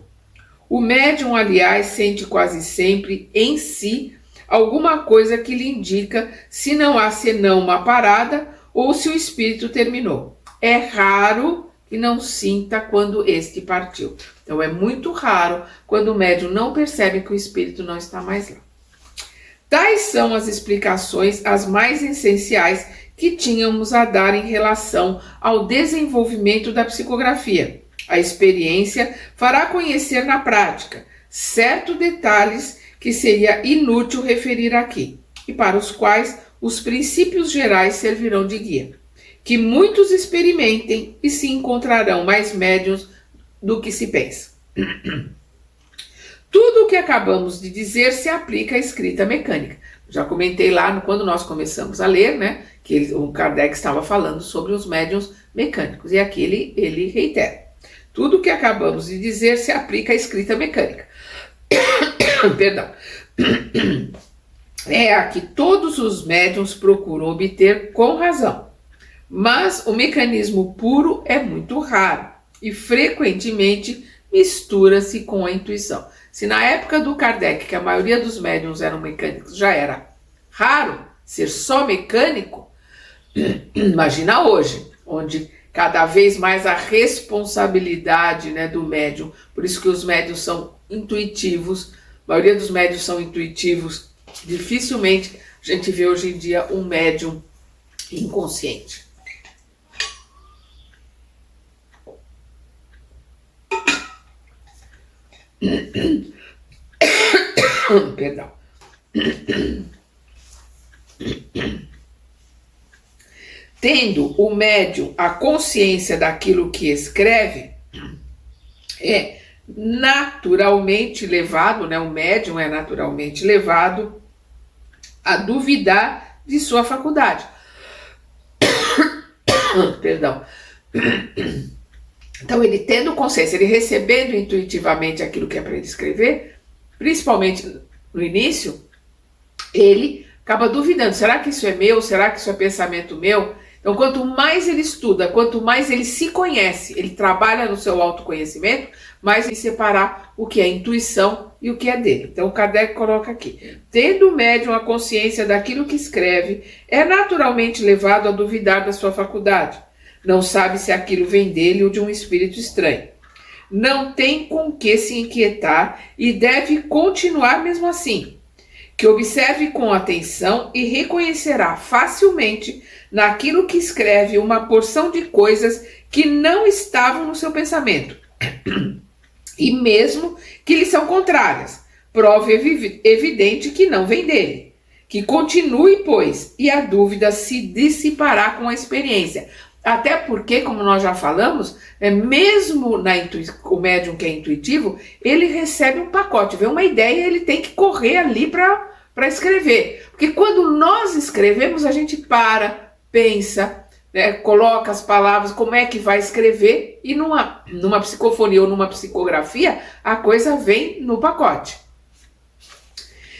O médium, aliás, sente quase sempre em si alguma coisa que lhe indica se não há senão uma parada ou se o espírito terminou. É raro que não sinta quando este partiu. Então é muito raro quando o médium não percebe que o espírito não está mais lá. Tais são as explicações as mais essenciais que tínhamos a dar em relação ao desenvolvimento da psicografia. A experiência fará conhecer na prática certos detalhes que seria inútil referir aqui e para os quais os princípios gerais servirão de guia. Que muitos experimentem e se encontrarão mais médiuns do que se pensa. Tudo o que acabamos de dizer se aplica à escrita mecânica. Já comentei lá quando nós começamos a ler, né, que o Kardec estava falando sobre os médiuns mecânicos. E aqui ele reitera. Tudo o que acabamos de dizer se aplica à escrita mecânica. Perdão. É a que todos os médiuns procuram obter com razão. Mas o mecanismo puro é muito raro e frequentemente mistura-se com a intuição. Se na época do Kardec, que a maioria dos médiuns eram mecânicos, já era raro ser só mecânico, imagina hoje, onde cada vez mais a responsabilidade, né, do médium, por isso que os médiuns são intuitivos, a maioria dos médiuns são intuitivos, dificilmente a gente vê hoje em dia um médium inconsciente. Perdão. Tendo o médium a consciência daquilo que escreve, é naturalmente levado, né? O médium é naturalmente levado a duvidar de sua faculdade. Perdão. Então, ele tendo consciência, ele recebendo intuitivamente aquilo que é para ele escrever, principalmente no início, ele acaba duvidando, será que isso é meu? Será que isso é pensamento meu? Então, quanto mais ele estuda, quanto mais ele se conhece, ele trabalha no seu autoconhecimento, mais ele separar o que é intuição e o que é dele. Então, o Kardec coloca aqui, tendo o médium a consciência daquilo que escreve, é naturalmente levado a duvidar da sua faculdade. Não sabe se aquilo vem dele ou de um espírito estranho. Não tem com que se inquietar e deve continuar mesmo assim. Que observe com atenção e reconhecerá facilmente naquilo que escreve uma porção de coisas que não estavam no seu pensamento, e mesmo que lhe são contrárias, prova evidente que não vem dele. Que continue, pois, e a dúvida se dissipará com a experiência. Até porque, como nós já falamos, mesmo o médium que é intuitivo, ele recebe um pacote, vê uma ideia, ele tem que correr ali para escrever. Porque quando nós escrevemos, a gente para, pensa, né, coloca as palavras, como é que vai escrever, e numa psicofonia ou numa psicografia, a coisa vem no pacote.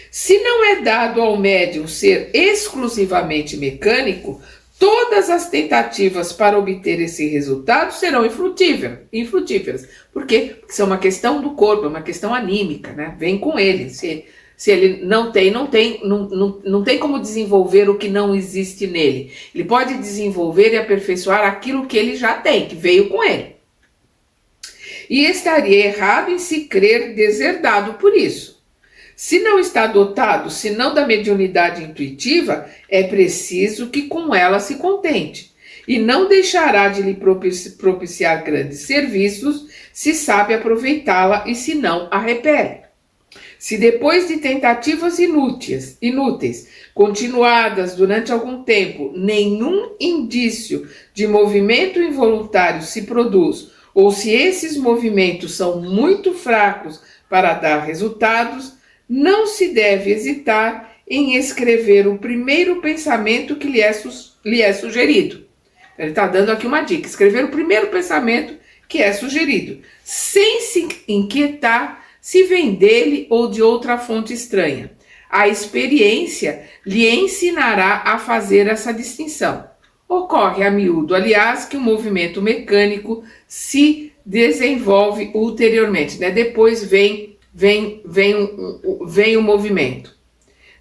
Se não é dado ao médium ser exclusivamente mecânico, todas as tentativas para obter esse resultado serão infrutíferas. Por quê? Porque isso é uma questão do corpo, é uma questão anímica, né? Vem com ele. Se ele não tem como desenvolver o que não existe nele. Ele pode desenvolver e aperfeiçoar aquilo que ele já tem, que veio com ele. E estaria errado em se crer deserdado por isso. Se não está dotado, senão da mediunidade intuitiva, é preciso que com ela se contente, e não deixará de lhe propiciar grandes serviços, se sabe aproveitá-la e se não a repele. Se depois de tentativas inúteis, continuadas durante algum tempo, nenhum indício de movimento involuntário se produz, ou se esses movimentos são muito fracos para dar resultados, não se deve hesitar em escrever o primeiro pensamento que lhe é sugerido. Ele está dando aqui uma dica, escrever o primeiro pensamento que é sugerido, sem se inquietar se vem dele ou de outra fonte estranha. A experiência lhe ensinará a fazer essa distinção. Ocorre a miúdo, aliás, que o movimento mecânico se desenvolve ulteriormente, né? Depois vem o movimento.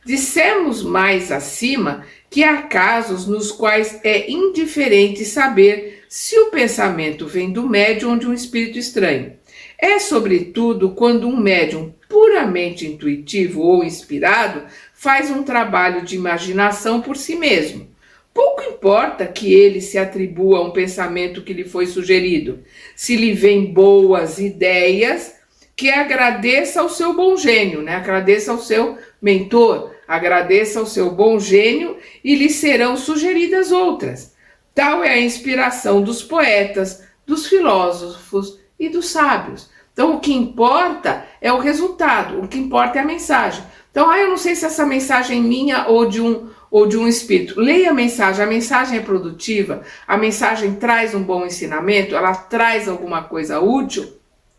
Dissemos mais acima que há casos nos quais é indiferente saber se o pensamento vem do médium ou de um espírito estranho. É sobretudo quando um médium puramente intuitivo ou inspirado faz um trabalho de imaginação por si mesmo. Pouco importa que ele se atribua um pensamento que lhe foi sugerido. Se lhe vêm boas ideias, que agradeça ao seu bom gênio, né? Agradeça ao seu mentor, agradeça ao seu bom gênio e lhe serão sugeridas outras. Tal é a inspiração dos poetas, dos filósofos e dos sábios. Então, o que importa é o resultado, o que importa é a mensagem. Então, eu não sei se essa mensagem é minha ou de um espírito. Leia a mensagem é produtiva, a mensagem traz um bom ensinamento, ela traz alguma coisa útil,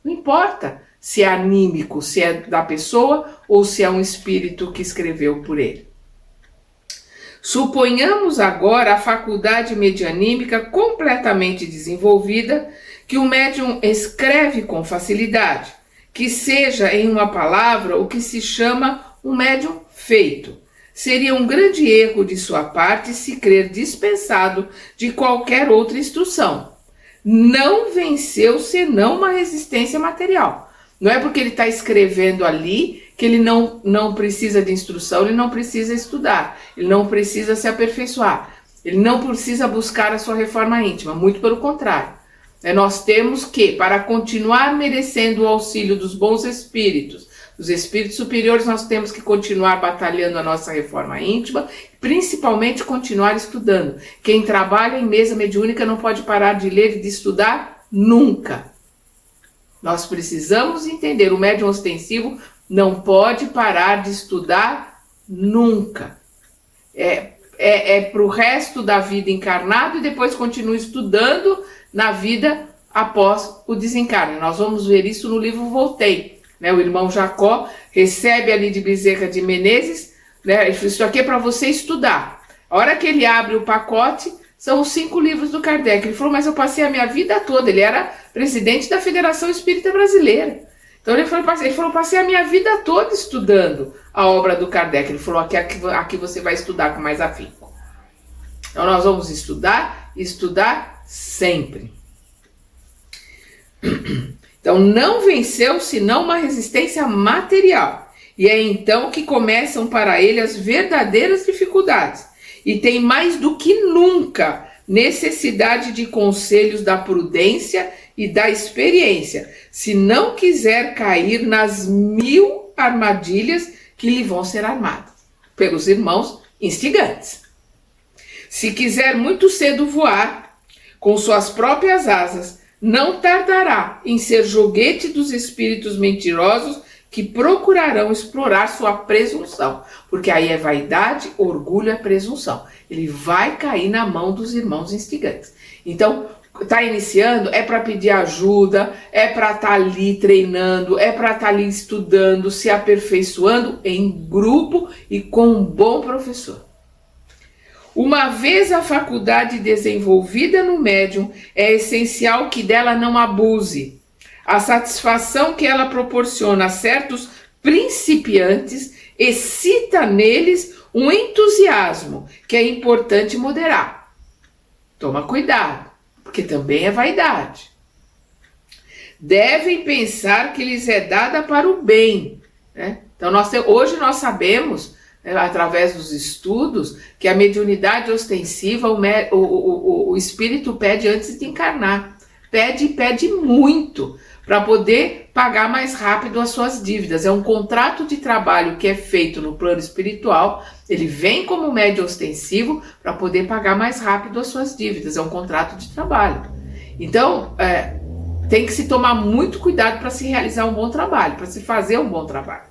não importa se é anímico, se é da pessoa ou se é um espírito que escreveu por ele. Suponhamos agora a faculdade medianímica completamente desenvolvida, que o médium escreve com facilidade, que seja, em uma palavra, o que se chama um médium feito. Seria um grande erro de sua parte se crer dispensado de qualquer outra instrução. Não venceu senão uma resistência material. Não é porque ele está escrevendo ali que ele não precisa de instrução, ele não precisa estudar, ele não precisa se aperfeiçoar, ele não precisa buscar a sua reforma íntima, muito pelo contrário. Nós temos que, para continuar merecendo o auxílio dos bons espíritos, dos espíritos superiores, nós temos que continuar batalhando a nossa reforma íntima, principalmente continuar estudando. Quem trabalha em mesa mediúnica não pode parar de ler e de estudar nunca. Nós precisamos entender, o médium ostensivo não pode parar de estudar nunca. É para o resto da vida encarnado e depois continua estudando na vida após o desencarne. Nós vamos ver isso no livro Voltei. Né? O irmão Jacó recebe ali de Bezerra de Menezes, né? Isso aqui é para você estudar. A hora que ele abre o pacote, são os 5 livros do Kardec. Ele falou, mas eu passei a minha vida toda. Ele era presidente da Federação Espírita Brasileira. Então ele falou, passei a minha vida toda estudando a obra do Kardec. Ele falou, aqui você vai estudar com mais afinco. Então nós vamos estudar sempre. Então não venceu senão uma resistência material. E é então que começam para ele as verdadeiras dificuldades. E tem mais do que nunca necessidade de conselhos da prudência e da experiência, se não quiser cair nas 1000 armadilhas que lhe vão ser armadas pelos irmãos instigantes. Se quiser muito cedo voar com suas próprias asas, não tardará em ser joguete dos espíritos mentirosos que procurarão explorar sua presunção, porque aí é vaidade, orgulho, é presunção. Ele vai cair na mão dos irmãos instigantes. Então, está iniciando, é para pedir ajuda, é para estar ali treinando, é para estar ali estudando, se aperfeiçoando em grupo e com um bom professor. Uma vez a faculdade desenvolvida no médium, é essencial que dela não abuse. A satisfação que ela proporciona a certos principiantes excita neles um entusiasmo que é importante moderar. Toma cuidado, porque também é vaidade. Devem pensar que lhes é dada para o bem, né? Então hoje nós sabemos, através dos estudos, que a mediunidade ostensiva, o espírito pede antes de encarnar. Pede muito para poder pagar mais rápido as suas dívidas. É um contrato de trabalho que é feito no plano espiritual. Ele vem como médium ostensivo para poder pagar mais rápido as suas dívidas. É um contrato de trabalho. Então, tem que se tomar muito cuidado para se realizar um bom trabalho, para se fazer um bom trabalho.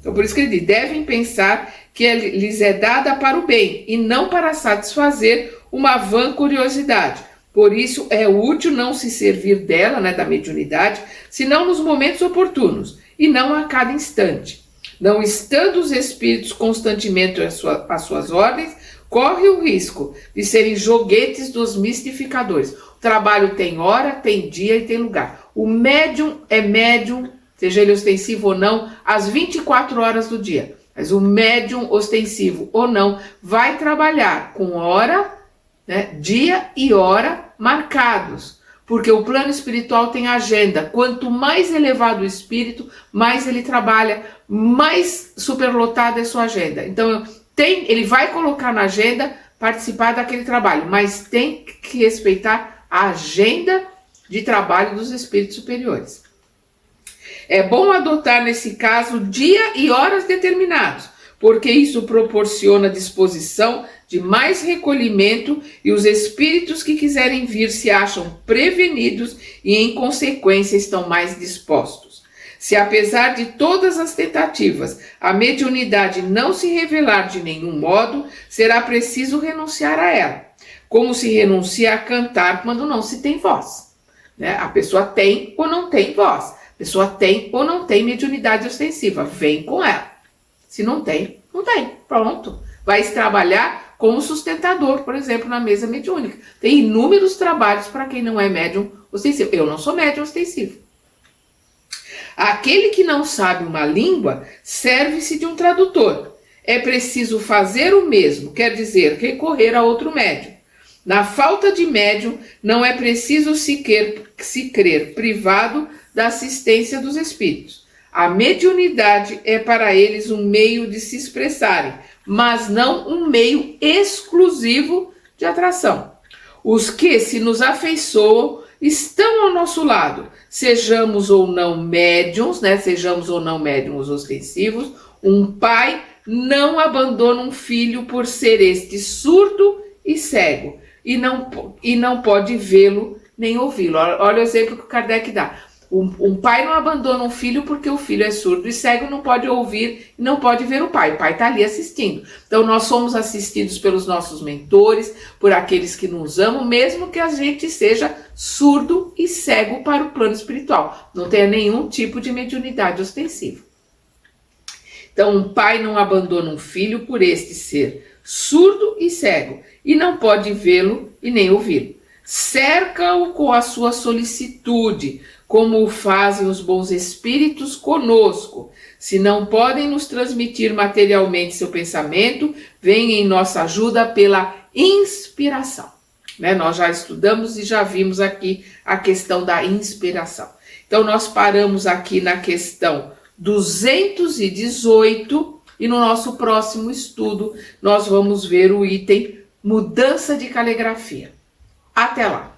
Então, por isso que ele diz, devem pensar que lhes é dada para o bem e não para satisfazer uma vã curiosidade. Por isso é útil não se servir dela, né, da mediunidade, senão nos momentos oportunos e não a cada instante. Não estando os espíritos constantemente às suas ordens, corre o risco de serem joguetes dos mistificadores. O trabalho tem hora, tem dia e tem lugar. O médium é médium, seja ele ostensivo ou não, às 24 horas do dia. Mas o médium ostensivo ou não vai trabalhar com hora, né, dia e hora marcados, porque o plano espiritual tem agenda. Quanto mais elevado o espírito, mais ele trabalha, mais superlotada é sua agenda. Então ele vai colocar na agenda participar daquele trabalho, mas tem que respeitar a agenda de trabalho dos espíritos superiores. É bom adotar nesse caso dia e horas determinados, porque isso proporciona disposição de mais recolhimento e os espíritos que quiserem vir se acham prevenidos e, em consequência, estão mais dispostos. Se, apesar de todas as tentativas, a mediunidade não se revelar de nenhum modo, será preciso renunciar a ela, como se renuncia a cantar quando não se tem voz. Né? A pessoa tem ou não tem voz, a pessoa tem ou não tem mediunidade ostensiva, vem com ela. Se não tem, não tem, pronto. Vai trabalhar como sustentador, por exemplo, na mesa mediúnica. Tem inúmeros trabalhos para quem não é médium ostensivo. Eu não sou médium ostensivo. Aquele que não sabe uma língua serve-se de um tradutor. É preciso fazer o mesmo, quer dizer, recorrer a outro médium. Na falta de médium, não é preciso se crer privado da assistência dos espíritos. A mediunidade é para eles um meio de se expressarem, mas não um meio exclusivo de atração. Os que se nos afeiçoam estão ao nosso lado, sejamos ou não médiuns, né? Sejamos ou não médiuns ostensivos. Um pai não abandona um filho por ser este surdo e cego, e não pode vê-lo nem ouvi-lo. Olha o exemplo que o Kardec dá. Um pai não abandona um filho porque o filho é surdo e cego, não pode ouvir, não pode ver o pai está ali assistindo. Então nós somos assistidos pelos nossos mentores, por aqueles que nos amam, mesmo que a gente seja surdo e cego para o plano espiritual, não tenha nenhum tipo de mediunidade ostensiva. Então um pai não abandona um filho por este ser surdo e cego, e não pode vê-lo e nem ouvi-lo. Cerca-o com a sua solicitude, como o fazem os bons espíritos conosco. Se não podem nos transmitir materialmente seu pensamento, vem em nossa ajuda pela inspiração. Nós já estudamos e já vimos aqui a questão da inspiração. Então nós paramos aqui na questão 218 e no nosso próximo estudo nós vamos ver o item mudança de caligrafia. Até lá!